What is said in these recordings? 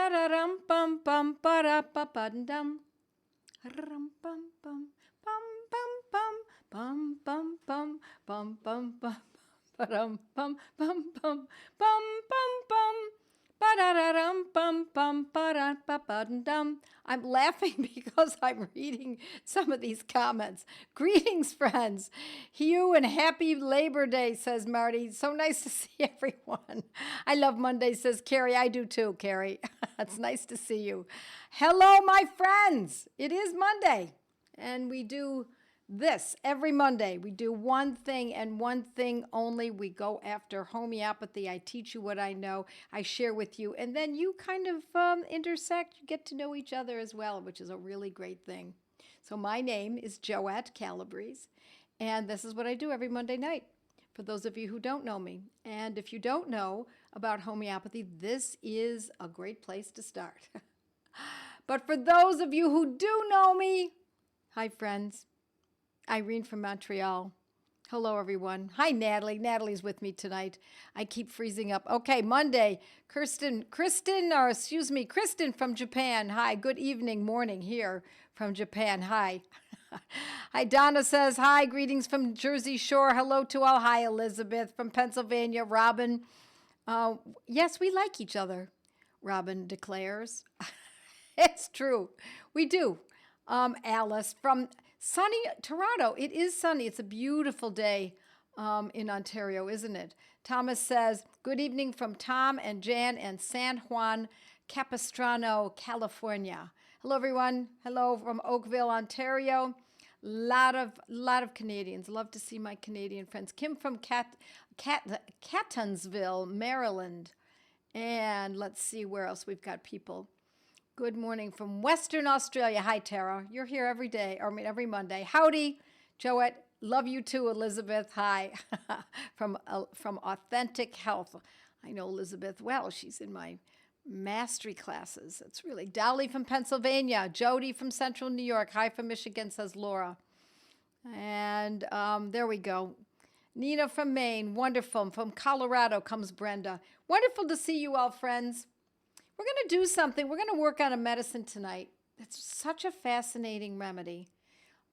Ba-da-dum, bum, bum, ba-da-ba-ba-dum. Rum, bum, bum, bum, bum, bum, bum, bum, bum, bum, bum, ba-dum, bum, bum, bum, bum, bum, bum. Ba-da-da-dum, bum, bum, ba-da-ba-ba-dum. I'm laughing because I'm reading some of these comments. Greetings, friends. Hugh and happy Labor Day, says Marty. So nice to see everyone. I love Mondays, says Carrie. I do too, Carrie. It's nice to see you. Hello, my friends. It is Monday, and we do this every Monday. We do one thing and one thing only. We go after homeopathy. I teach you what I know. I share with you. And then you kind of intersect. You get to know each other as well, which is a really great thing. So my name is Joette Calabrese, and this is what I do every Monday night for those of you who don't know me. And if you don't know about homeopathy, this is a great place to start. But for those of you who do know me, hi, friends. Irene from Montreal. Hello, everyone. Hi, Natalie. Natalie's with me tonight. I keep freezing up. Okay, Monday. Kristen from Japan. Hi, good evening, morning here from Japan. Hi. Hi, Donna says, hi, greetings from Jersey Shore. Hello to all. Hi, Elizabeth from Pennsylvania. Robin. Yes, we like each other, Robin declares. It's true. We do. Alice from sunny Toronto. It is sunny. It's a beautiful day in Ontario, isn't it? Thomas says, good evening from Tom and Jan and San Juan Capistrano, California. Hello, everyone. Hello from Oakville, Ontario. Lot of Canadians. Love to see my Canadian friends. Kim from Catonsville, Maryland. And let's see where else we've got people. Good morning from Western Australia. Hi, Tara. You're here every day, every Monday. Howdy, Joette. Love you too, Elizabeth. Hi, from Authentic Health. I know Elizabeth well. She's in my mastery classes. It's really Dolly from Pennsylvania. Jody from Central New York. Hi from Michigan, says Laura. And there we go. Nina from Maine. Wonderful. From Colorado comes Brenda. Wonderful to see you all, friends. We're going to do something. We're going to work on a medicine tonight. It's such a fascinating remedy.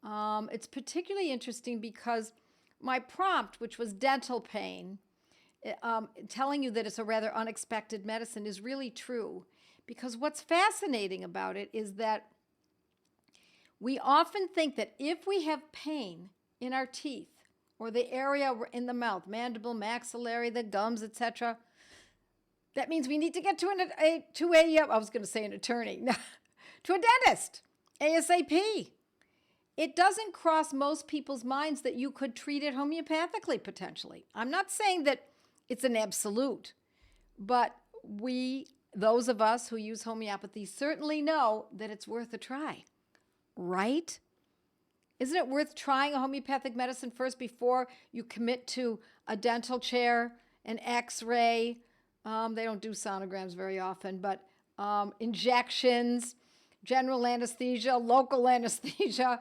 It's particularly interesting because my prompt, which was dental pain, telling you that it's a rather unexpected medicine is really true. Because what's fascinating about it is that we often think that if we have pain in our teeth or the area in the mouth, mandible, maxillary, the gums, etc., that means we need to get to an attorney, to a dentist, ASAP. It doesn't cross most people's minds that you could treat it homeopathically, potentially. I'm not saying that it's an absolute, but those of us who use homeopathy certainly know that it's worth a try, right? Isn't it worth trying a homeopathic medicine first before you commit to a dental chair, an x-ray? They don't do sonograms very often, but injections, general anesthesia, local anesthesia,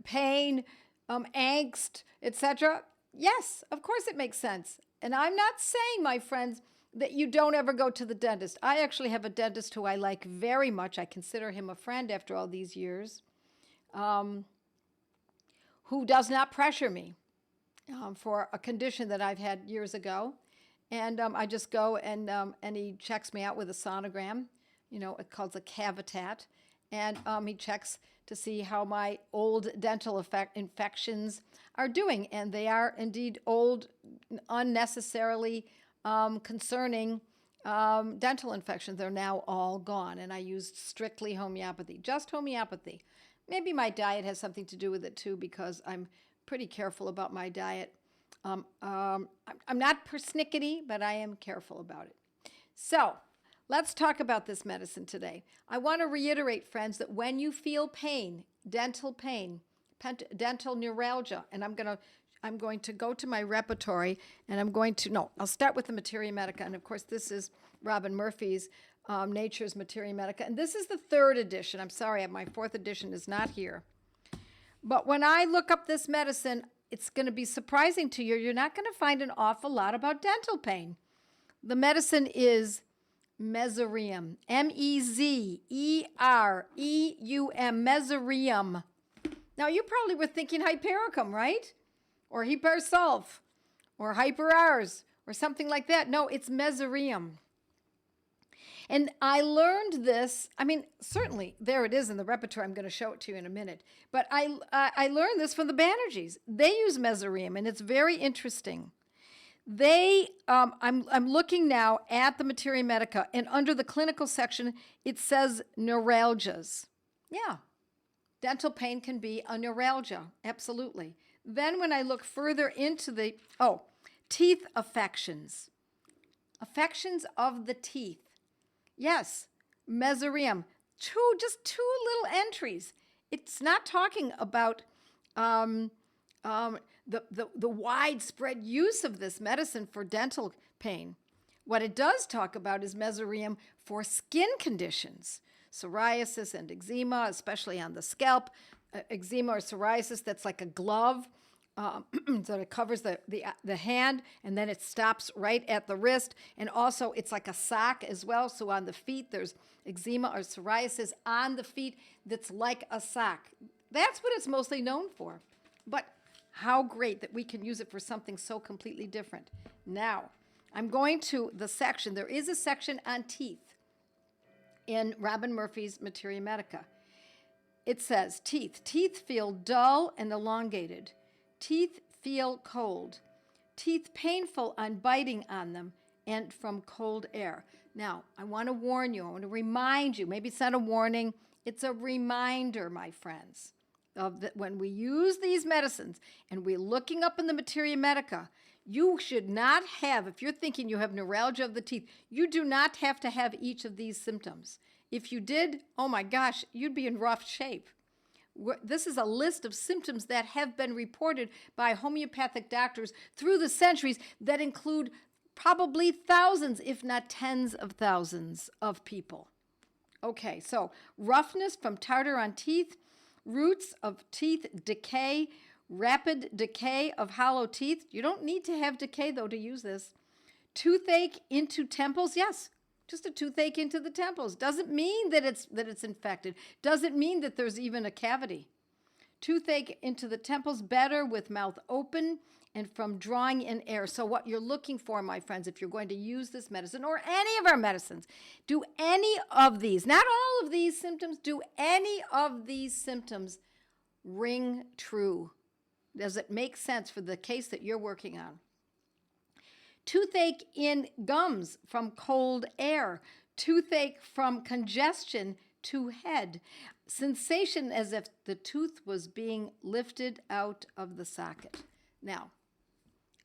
pain, angst, etc. Yes, of course it makes sense. And I'm not saying, my friends, that you don't ever go to the dentist. I actually have a dentist who I like very much. I consider him a friend after all these years, who does not pressure me for a condition that I've had years ago. And I just go and he checks me out with a sonogram, it's called a cavitat. And he checks to see how my old dental infections are doing. And they are indeed old, unnecessarily concerning dental infections. They're now all gone. And I used strictly homeopathy, just homeopathy. Maybe my diet has something to do with it too, because I'm pretty careful about my diet. I'm not persnickety, but I am careful about it. So let's talk about this medicine today. I want to reiterate, friends, that when you feel pain, dental neuralgia, and I'm going to go to my repertory, and I'll start with the materia medica. And of course, this is Robin Murphy's Nature's Materia Medica. And this is the 3rd edition. I'm sorry, my 4th edition is not here. But when I look up this medicine, it's going to be surprising to you. You're not going to find an awful lot about dental pain. The medicine is Mezereum. M-E-Z-E-R-E-U-M. Mezereum. Now, you probably were thinking hypericum, right? Or hypersulf, or hyperars, or something like that. No, it's mezereum. And I learned this, I mean, certainly there it is in the repertoire. I'm going to show it to you in a minute. But I learned this from the Banerjees. They use mezereum, and it's very interesting. I'm looking now at the materia medica, and under the clinical section, it says neuralgias. Yeah, dental pain can be a neuralgia, absolutely. Then when I look further into the, teeth affections. Affections of the teeth. Yes, mezereum. Just two little entries. It's not talking about the widespread use of this medicine for dental pain. What it does talk about is mezereum for skin conditions, psoriasis and eczema, especially on the scalp. Eczema or psoriasis that's like a glove, so it covers the hand, and then it stops right at the wrist. And also, it's like a sock as well. So on the feet, there's eczema or psoriasis on the feet that's like a sock. That's what it's mostly known for. But how great that we can use it for something so completely different. Now, I'm going to the section. There is a section on teeth in Robin Murphy's Materia Medica. It says, teeth. Teeth feel dull and elongated. Teeth feel cold. Teeth painful on biting on them and from cold air. Now, I want to warn you. I want to remind you. Maybe it's not a warning. It's a reminder, my friends, of that when we use these medicines and we're looking up in the Materia Medica, you should not have, if you're thinking you have neuralgia of the teeth, you do not have to have each of these symptoms. If you did, oh my gosh, you'd be in rough shape. This is a list of symptoms that have been reported by homeopathic doctors through the centuries that include probably thousands, if not tens of thousands of people. Okay, so roughness from tartar on teeth, roots of teeth decay, rapid decay of hollow teeth. You don't need to have decay, though, to use this. Toothache into temples, yes. Just a toothache into the temples. Doesn't mean that it's infected. Doesn't mean that there's even a cavity. Toothache into the temples, better with mouth open and from drawing in air. So what you're looking for, my friends, if you're going to use this medicine or any of our medicines, do any of these, not all of these symptoms, do any of these symptoms ring true? Does it make sense for the case that you're working on? Toothache in gums from cold air. Toothache from congestion to head. Sensation as if the tooth was being lifted out of the socket. Now,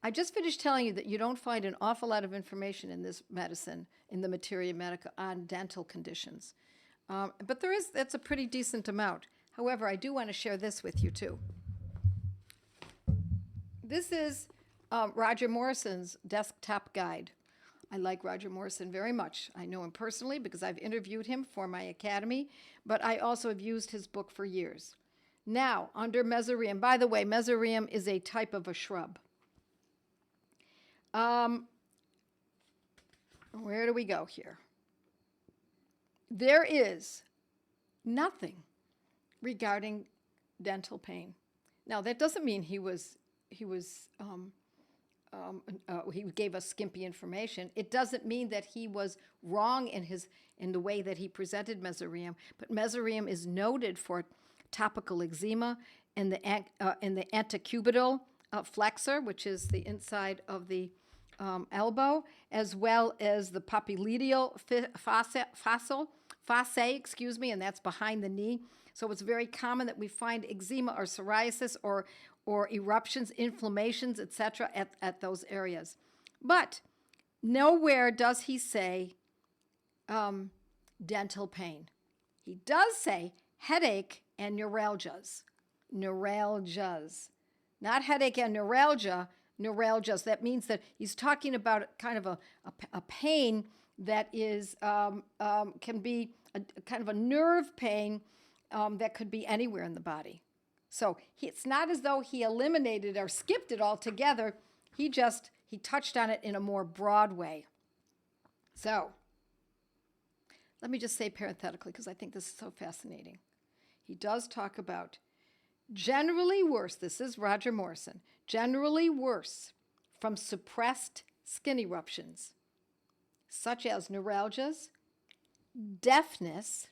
I just finished telling you that you don't find an awful lot of information in this medicine, in the Materia Medica, on dental conditions. But that's a pretty decent amount. However, I do want to share this with you too. This is Roger Morrison's desktop guide. I like Roger Morrison very much. I know him personally because I've interviewed him for my academy, but I also have used his book for years. Now, under mezereum, by the way, mezereum is a type of a shrub. Where do we go here? There is nothing regarding dental pain. Now, that doesn't mean he gave us skimpy information. It doesn't mean that he was wrong in the way that he presented mezereum. But mezereum is noted for topical eczema in the antecubital flexor, which is the inside of the elbow, as well as the popliteal fasciae, and that's behind the knee. So it's very common that we find eczema or psoriasis or eruptions, inflammations, etc. at those areas. But nowhere does he say dental pain. He does say headache and neuralgias. Neuralgias. Not headache and neuralgia, neuralgias. That means that he's talking about kind of a pain that is can be a kind of a nerve pain that could be anywhere in the body. So it's not as though he eliminated or skipped it altogether. He touched on it in a more broad way. So let me just say parenthetically, because I think this is so fascinating. He does talk about generally worse, this is Roger Morrison, generally worse from suppressed skin eruptions, such as neuralgias, deafness,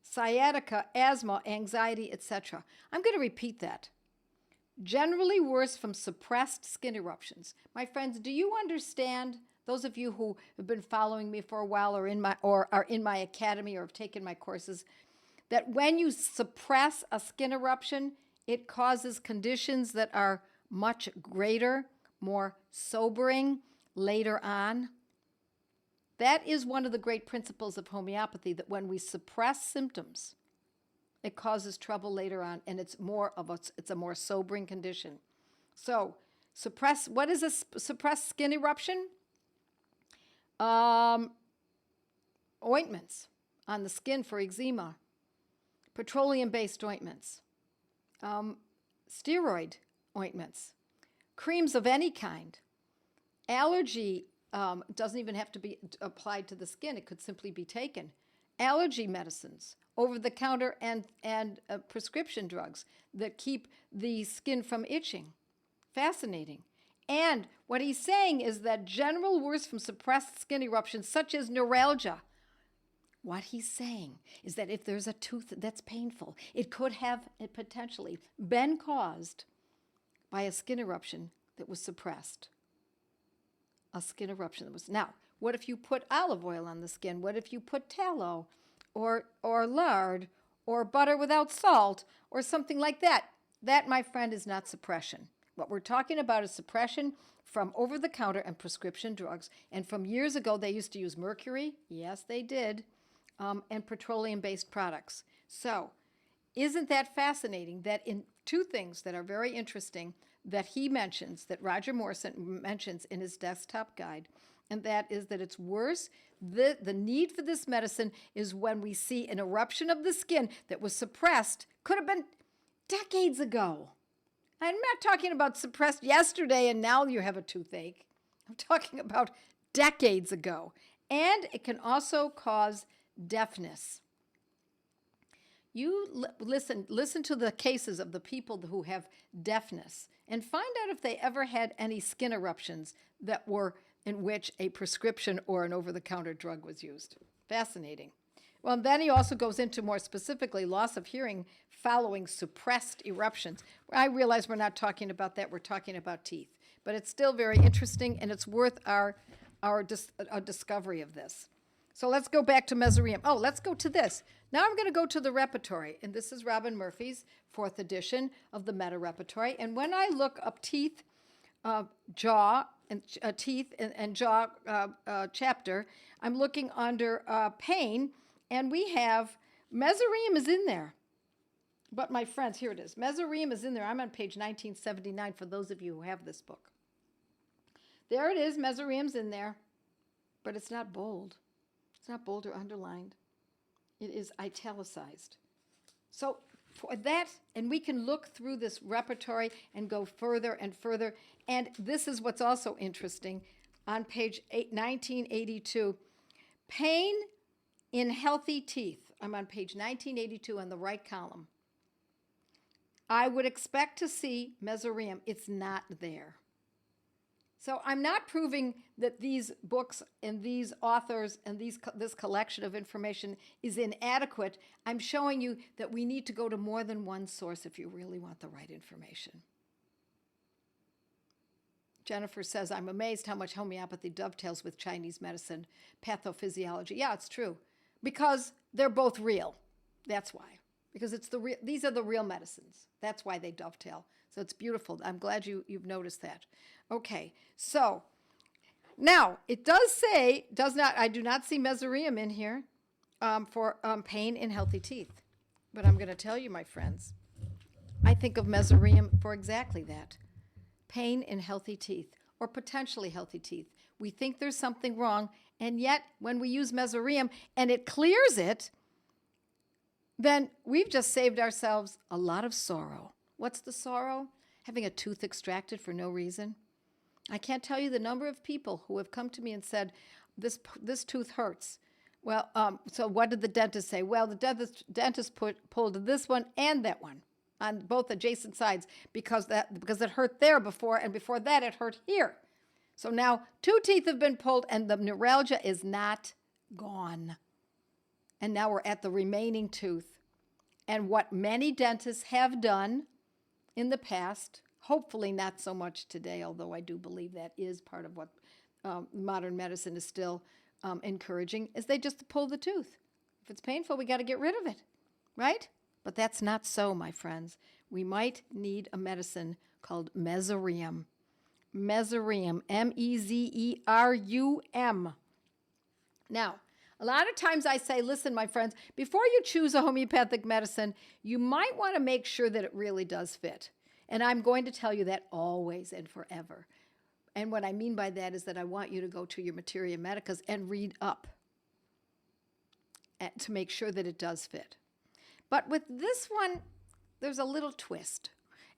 sciatica, asthma, anxiety, etc. I'm going to repeat that. Generally worse from suppressed skin eruptions. My friends, do you understand, those of you who have been following me for a while or are in my academy or have taken my courses, that when you suppress a skin eruption, it causes conditions that are much greater, more sobering later on? That is one of the great principles of homeopathy, that when we suppress symptoms, it causes trouble later on, and it's a more sobering condition. So, what is a suppressed skin eruption? Ointments on the skin for eczema, petroleum-based ointments, steroid ointments, creams of any kind, allergy. Doesn't even have to be applied to the skin. It could simply be taken. Allergy medicines, over-the-counter and prescription drugs that keep the skin from itching. Fascinating. And what he's saying is that general worse from suppressed skin eruptions, such as neuralgia, what he's saying is that if there's a tooth that's painful, it could have potentially been caused by a skin eruption that was suppressed. A skin eruption that was. Now, what if you put olive oil on the skin? What if you put tallow or lard or butter without salt or something like that? That, my friend, is not suppression. What we're talking about is suppression from over-the-counter and prescription drugs. And from years ago, they used to use mercury. Yes, they did. And petroleum-based products. So, isn't that fascinating that in two things that are very interesting that he mentions, that Roger Morrison mentions in his desktop guide, and that is that it's worse. The need for this medicine is when we see an eruption of the skin that was suppressed, could have been decades ago. I'm not talking about suppressed yesterday and now you have a toothache. I'm talking about decades ago. And it can also cause deafness. You listen to the cases of the people who have deafness and find out if they ever had any skin eruptions that were in which a prescription or an over-the-counter drug was used. Fascinating. Well, then he also goes into more specifically loss of hearing following suppressed eruptions. I realize we're not talking about that. We're talking about teeth. But it's still very interesting, and it's worth our discovery of this. So let's go back to mezereum. Oh, let's go to this. Now I'm going to go to the repertory, and this is Robin Murphy's 4th edition of the Meta Repertory. And when I look up teeth, jaw, and teeth and jaw chapter, I'm looking under pain, and we have mezereum is in there. But my friends, here it is. Mezereum is in there. I'm on page 1979 for those of you who have this book. There it is. Mezereum's in there, but it's not bold. It's not bold or underlined. It is italicized. So for that, and we can look through this repertory and go further and further. And this is what's also interesting. On page 1982, pain in healthy teeth. I'm on page 1982 on the right column. I would expect to see mezereum. It's not there. So I'm not proving that these books and these authors and this collection of information is inadequate. I'm showing you that we need to go to more than one source if you really want the right information. Jennifer says, I'm amazed how much homeopathy dovetails with Chinese medicine, pathophysiology. Yeah, it's true. Because they're both real. That's why. Because these are the real medicines. That's why they dovetail. So it's beautiful. I'm glad you've noticed that. Okay, so now it does say, I do not see mezereum in here for pain in healthy teeth. But I'm going to tell you, my friends, I think of mezereum for exactly that. Pain in healthy teeth, or potentially healthy teeth. We think there's something wrong, and yet when we use mezereum and it clears it, then we've just saved ourselves a lot of sorrow. What's the sorrow? Having a tooth extracted for no reason. I can't tell you the number of people who have come to me and said, this tooth hurts. Well, so what did the dentist say? Well, the dentist pulled this one and that one on both adjacent sides because it hurt there before, and before that it hurt here. So now 2 teeth have been pulled and the neuralgia is not gone. And now we're at the remaining tooth. And what many dentists have done in the past, hopefully not so much today, although I do believe that is part of what modern medicine is still encouraging, is they just pull the tooth. If it's painful, we got to get rid of it, right? But that's not so, my friends. We might need a medicine called mezereum. Mezereum, M-E-Z-E-R-U-M. Now, a lot of times I say, listen, my friends, before you choose a homeopathic medicine, you might want to make sure that it really does fit. And I'm going to tell you that always and forever. And what I mean by that is that I want you to go to your materia medicas and read up to make sure that it does fit. But with this one, there's a little twist.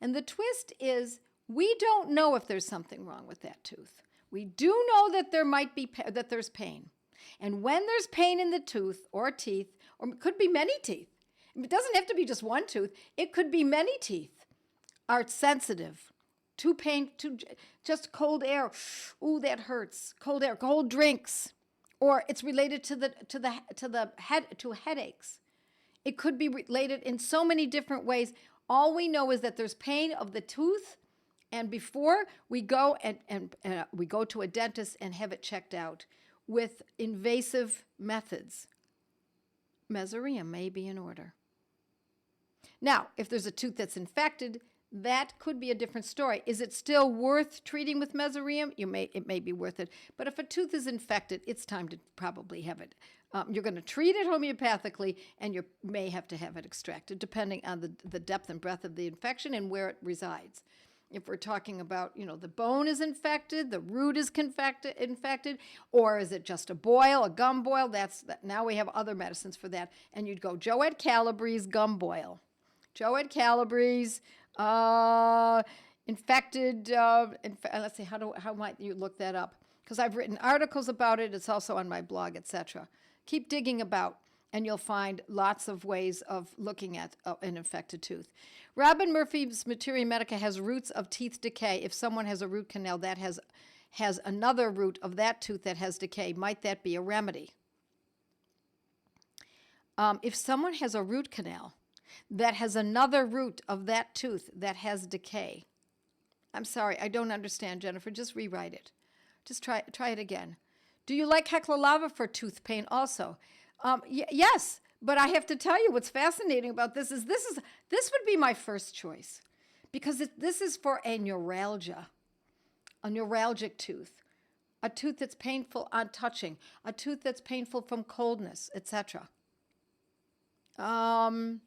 And the twist is we don't know if there's something wrong with that tooth. We do know that there's pain. And when there's pain in the tooth or teeth, or it could be many teeth, it doesn't have to be just one tooth, it could be many teeth, are sensitive to pain, to just cold air. Ooh, that hurts. Cold air, cold drinks, or it's related to headaches. It could be related in so many different ways. All we know is that there's pain of the tooth, and before we go we go to a dentist and have it checked out with invasive methods, mezereum may be in order. Now, if there's a tooth that's infected, that could be a different story. Is it still worth treating with mezereum? It may be worth it. But if a tooth is infected, it's time to probably have it. You're going to treat it homeopathically, and you may have to have it extracted, depending on the depth and breadth of the infection and where it resides. If we're talking about, the bone is infected, the root is infected, or is it just a boil, a gum boil? Now we have other medicines for that. And you'd go Joette Calabrese gum boil. Joette Calabrese, infected, let's see, how might you look that up? Because I've written articles about it. It's also on my blog, etc. Keep digging about, and you'll find lots of ways of looking at an infected tooth. Robin Murphy's Materia Medica has roots of teeth decay. If someone has a root canal that has another root of that tooth that has decay, might that be a remedy? If someone has a root canal that has another root of that tooth that has decay, I'm sorry, I don't understand, Jennifer. Just rewrite it. Just try it again. Do you like Hecla lava for tooth pain also? Yes, but I have to tell you what's fascinating about this would be my first choice, because this is for a neuralgia, a neuralgic tooth, a tooth that's painful on touching, a tooth that's painful from coldness, etc. I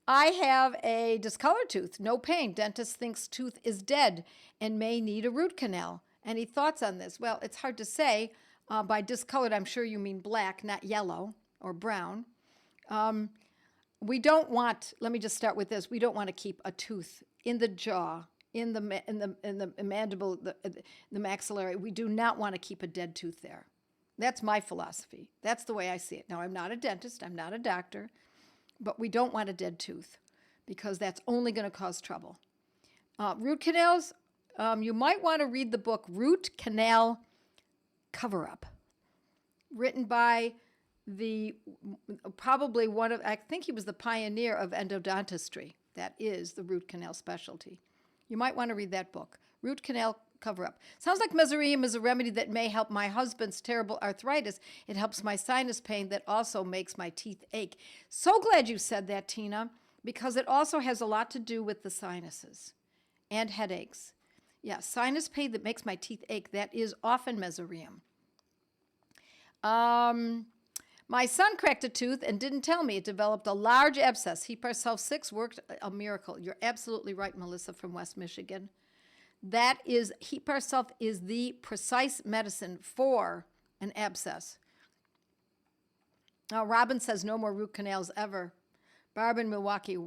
have a discolored tooth, no pain. Dentist thinks tooth is dead and may need a root canal. Any thoughts on this? Well, it's hard to say. By discolored, I'm sure you mean black, not yellow or brown. We don't want, let me just start with this, we don't want to keep a tooth in the jaw, in the mandible, the maxillary. We do not want to keep a dead tooth there. That's my philosophy. That's the way I see it. Now, I'm not a dentist, I'm not a doctor, but we don't want a dead tooth because that's only going to cause trouble. Root canals, you might want to read the book Root Canal Cover-Up, written by probably I think he was the pioneer of endodontistry. That is the root canal specialty. You might want to read that book, Root Canal Cover-Up. Sounds like mezereum is a remedy that may help my husband's terrible arthritis. It helps my sinus pain that also makes my teeth ache. So glad you said that, Tina, because it also has a lot to do with the sinuses and headaches. Yeah, sinus pain that makes my teeth ache, that is often mezereum. My son cracked a tooth and didn't tell me. It developed a large abscess. He herself 6 worked a miracle. You're absolutely right, Melissa from West Michigan. That is, heap herself is the precise medicine for an abscess. Robin says no more root canals ever. Barb in Milwaukee.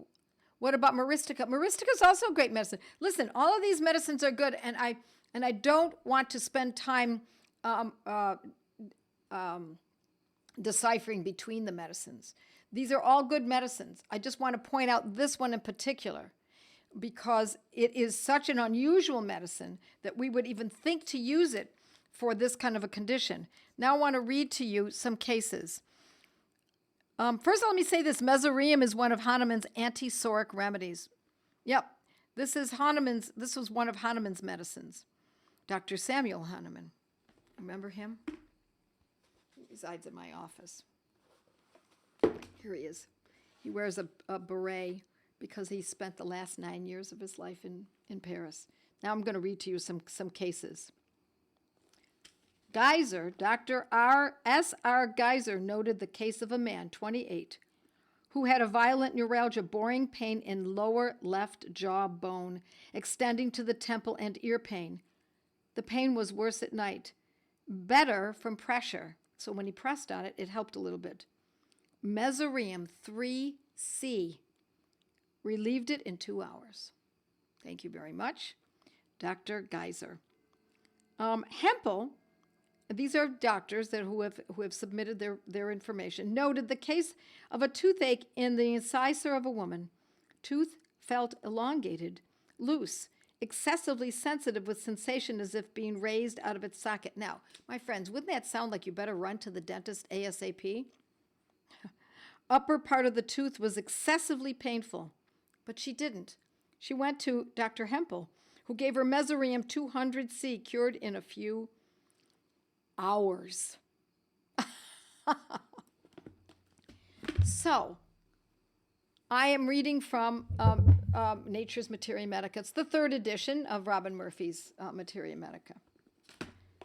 What about Maristica? Maristica is also a great medicine. Listen, all of these medicines are good, and I don't want to spend time deciphering between the medicines. These are all good medicines. I just want to point out this one in particular because it is such an unusual medicine that we would even think to use it for this kind of a condition. Now I want to read to you some cases. First, let me say this. Mezereum is one of Hahnemann's anti-psoric remedies. Yep, this was one of Hahnemann's medicines. Dr. Samuel Hahnemann. Remember him? He resides in my office. Here he is. He wears a beret because he spent the last 9 years of his life in Paris. Now I'm going to read to you some cases. Geyser, Dr. S.R. Geyser noted the case of a man, 28, who had a violent neuralgia, boring pain in lower left jaw bone, extending to the temple and ear pain. The pain was worse at night. Better from pressure. So when he pressed on it, it helped a little bit. Mezereum 3C relieved it in 2 hours. Thank you very much, Dr. Geyser. Hempel, these are doctors who have submitted their information, noted the case of a toothache in the incisor of a woman. Tooth felt elongated, loose, excessively sensitive with sensation as if being raised out of its socket. Now, my friends, wouldn't that sound like you better run to the dentist ASAP? Upper part of the tooth was excessively painful, but she didn't. She went to Dr. Hempel, who gave her Mezereum 200C, cured in a few hours. So, I am reading from Nature's Materia Medica. It's the 3rd edition of Robin Murphy's Materia Medica.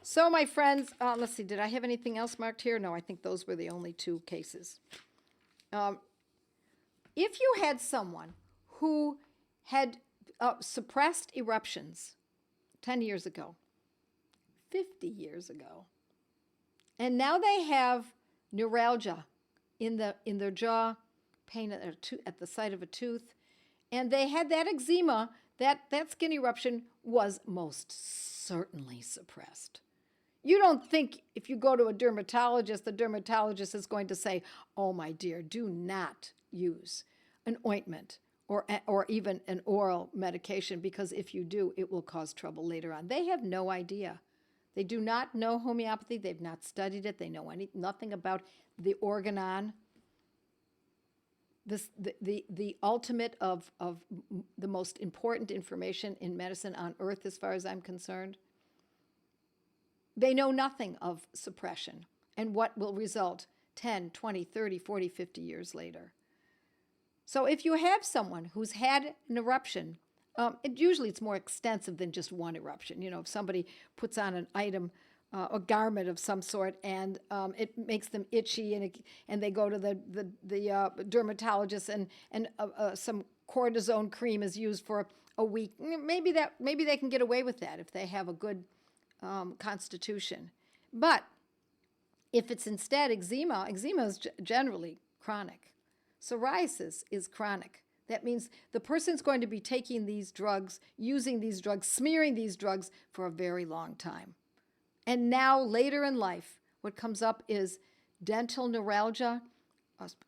So, my friends, let's see, did I have anything else marked here? No, I think those were the only 2 cases. If you had someone who had suppressed eruptions 10 years ago, 50 years ago, and now they have neuralgia in their jaw, pain at the site of a tooth, and they had that eczema, that skin eruption was most certainly suppressed. You don't think if you go to a dermatologist, the dermatologist is going to say, oh, my dear, do not use an ointment or even an oral medication, because if you do, it will cause trouble later on. They have no idea. They do not know homeopathy. They've not studied it. They know nothing about the organon. The ultimate of the most important information in medicine on earth, as far as I'm concerned. They know nothing of suppression and what will result 10, 20, 30, 40, 50 years later. So if you have someone who's had an eruption, usually it's more extensive than just one eruption. You know, if somebody puts on an item, a garment of some sort, and it makes them itchy, and they go to the dermatologist, and some cortisone cream is used for a week. Maybe they can get away with that if they have a good constitution. But if it's instead eczema is generally chronic. Psoriasis is chronic. That means the person's going to be taking these drugs, using these drugs, smearing these drugs for a very long time. And now, later in life, what comes up is dental neuralgia,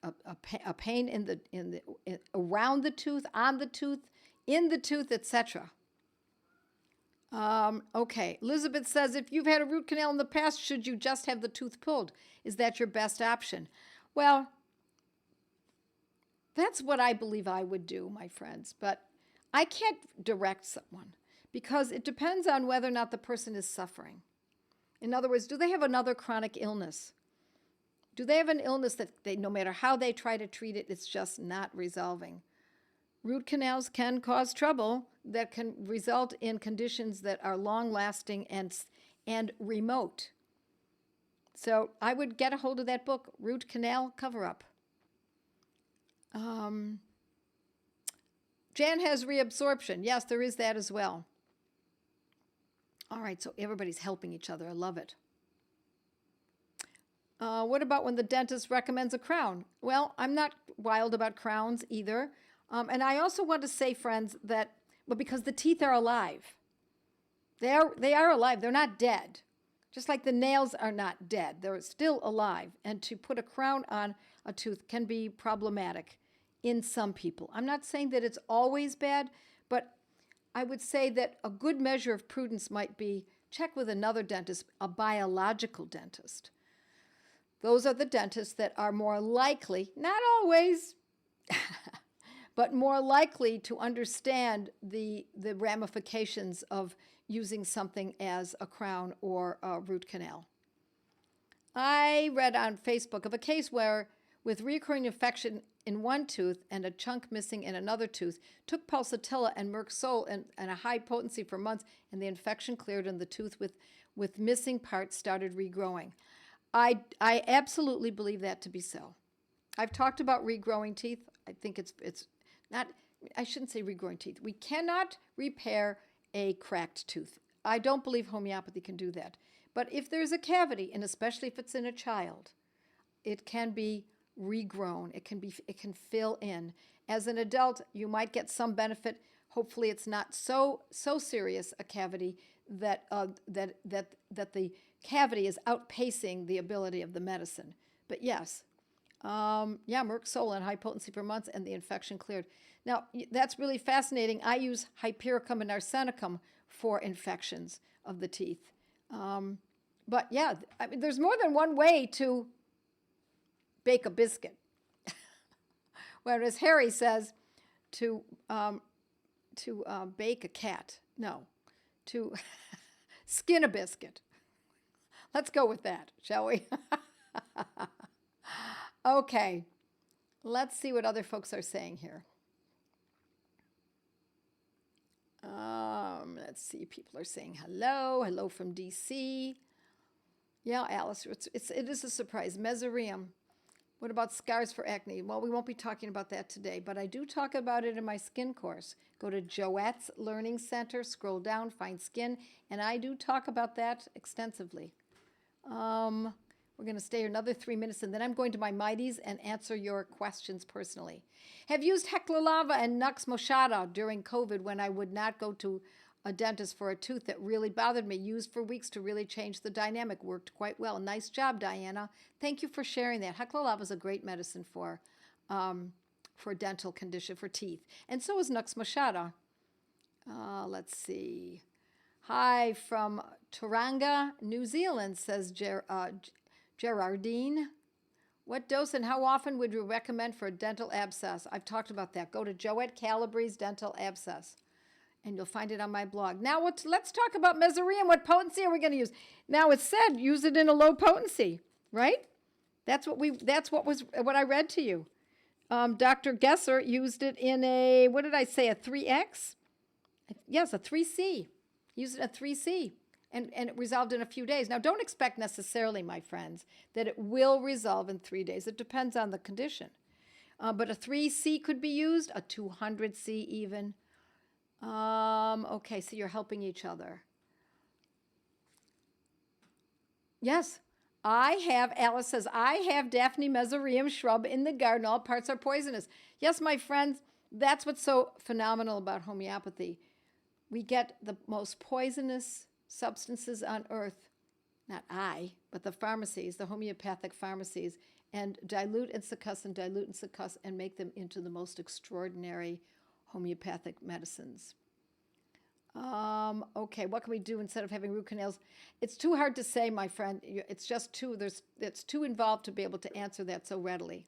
a pain around the tooth, on the tooth, in the tooth, etc. Okay, Elizabeth says, if you've had a root canal in the past, should you just have the tooth pulled? Is that your best option? Well, that's what I believe I would do, my friends, but I can't direct someone because it depends on whether or not the person is suffering. In other words, do they have another chronic illness? Do they have an illness that no matter how they try to treat it, it's just not resolving? Root canals can cause trouble that can result in conditions that are long-lasting and remote. So I would get a hold of that book, Root Canal Cover-Up. Jan has reabsorption. Yes, there is that as well. All right, so everybody's helping each other. I love it. What about when the dentist recommends a crown? Well, I'm not wild about crowns either. And I also want to say, friends, because the teeth are alive. They are alive. They're not dead. Just like the nails are not dead, they're still alive. And to put a crown on a tooth can be problematic in some people. I'm not saying that it's always bad, but I would say that a good measure of prudence might be check with another dentist, a biological dentist. Those are the dentists that are more likely, not always, but more likely to understand the ramifications of using something as a crown or a root canal. I read on Facebook of a case where, with recurring infection in one tooth and a chunk missing in another tooth, took pulsatilla and Merxol and a high potency for months, and the infection cleared and the tooth with missing parts started regrowing. I absolutely believe that to be so. I've talked about regrowing teeth. I think it's not, I shouldn't say regrowing teeth. We cannot repair a cracked tooth. I don't believe homeopathy can do that. But if there's a cavity, and especially if it's in a child, it can be regrown. It can fill in. As an adult, you might get some benefit. Hopefully, it's not so serious a cavity that the cavity is outpacing the ability of the medicine. But yes, Merxol and high potency for months, and the infection cleared. Now, that's really fascinating. I use Hypericum and Arsenicum for infections of the teeth. But yeah, I mean, there's more than one way to bake a biscuit. Whereas Harry says to bake a cat. No, to skin a biscuit. Let's go with that, shall we? Okay, let's see what other folks are saying here. Let's see, people are saying hello from DC. Yeah, Alice, it is a surprise. Mezereum. What about scars for acne? Well, we won't be talking about that today, but I do talk about it in my skin course. Go to Joette's Learning Center, scroll down, find skin, and I do talk about that extensively. We're going to stay here another 3 minutes, and then I'm going to my mighties and answer your questions personally. Have used Hecla Lava and Nux Moscata during COVID when I would not go to a dentist for a tooth that really bothered me. Used for weeks to really change the dynamic. Worked quite well. Nice job, Diana. Thank you for sharing that. Hecla Lava is a great medicine for dental condition, for teeth. And so is Nux Moscata. Let's see. Hi from Tauranga, New Zealand, says Gerardine. What dose and how often would you recommend for a dental abscess? I've talked about that. Go to Joette Calabrese Dental Abscess, and you'll find it on my blog. Now, let's talk about mezereum. What potency are we going to use? Now, it said use it in a low potency, right? That's what I read to you. Dr. Gesser used it in a, what did I say, a 3X? Yes, a 3C. Used it at 3C. And it resolved in a few days. Now, don't expect necessarily, my friends, that it will resolve in 3 days. It depends on the condition. But a 3C could be used, a 200C even. Okay, so you're helping each other. Yes, Alice says, I have Daphne mezereum shrub in the garden. All parts are poisonous. Yes, my friends, that's what's so phenomenal about homeopathy. We get the most poisonous substances on earth, not I, but the pharmacies, the homeopathic pharmacies, and dilute and succuss and make them into the most extraordinary homeopathic medicines. Okay, what can we do instead of having root canals? It's too hard to say, my friend. It's just it's too involved to be able to answer that so readily.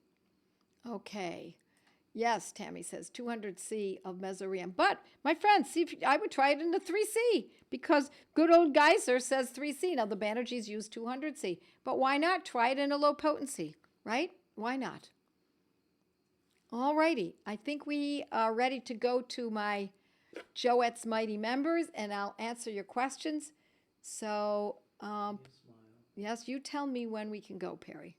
Okay. Yes, Tammy says 200C of mezereum. But, my friends, see if I would try it in the 3C because good old Geyser says 3C. Now, the Banerjees use 200C. But why not try it in a low potency, right? Why not? All righty. I think we are ready to go to my Joette's Mighty members, and I'll answer your questions. So, yes, you tell me when we can go, Perry.